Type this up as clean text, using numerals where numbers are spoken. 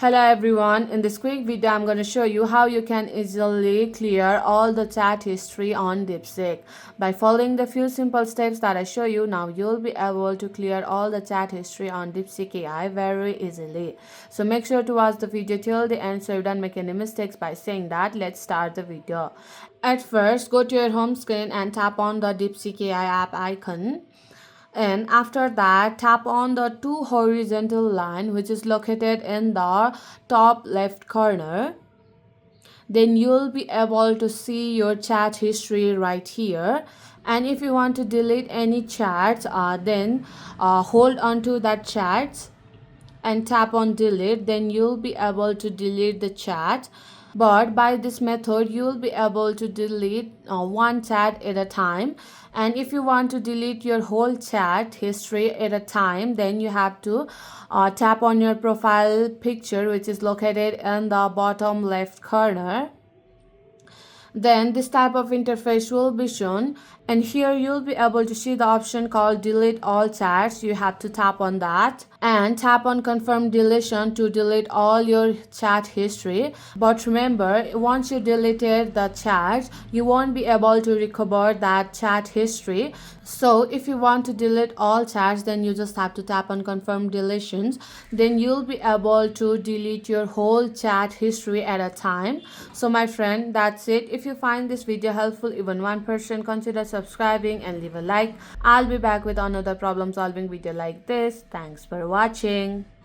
Hello everyone, in this quick video I'm going to show you how you can easily clear all the chat history on DeepSeek. By following the few simple steps that I show you, now you'll be able to clear all the chat history on DeepSeek AI very easily. So make sure to watch the video till the end so you don't make any mistakes. By saying that, let's start the video. At first, go to your home screen and tap on the DeepSeek AI app icon. And after that, tap on the two horizontal line which is located in the top left corner. Then you'll be able to see your chat history right here. And if you want to delete any chats, then hold on to that chat and tap on delete. Then you'll be able to delete the chat. But by this method you'll be able to delete one chat at a time. And if you want to delete your whole chat history at a time, then you have to tap on your profile picture which is located in the bottom left corner. Then this type of interface will be shown, and here you'll be able to see the option called delete all chats. You have to tap on that and tap on confirm deletion to delete all your chat history. But remember, once you deleted the chat, you won't be able to recover that chat history. So if you want to delete all chats, then you just have to tap on confirm deletions. Then you'll be able to delete your whole chat history at a time. So my friend, that's it. If you find this video helpful, even 1%, consider subscribing and leave a like. I'll be back with another problem solving video like this. Thanks for watching.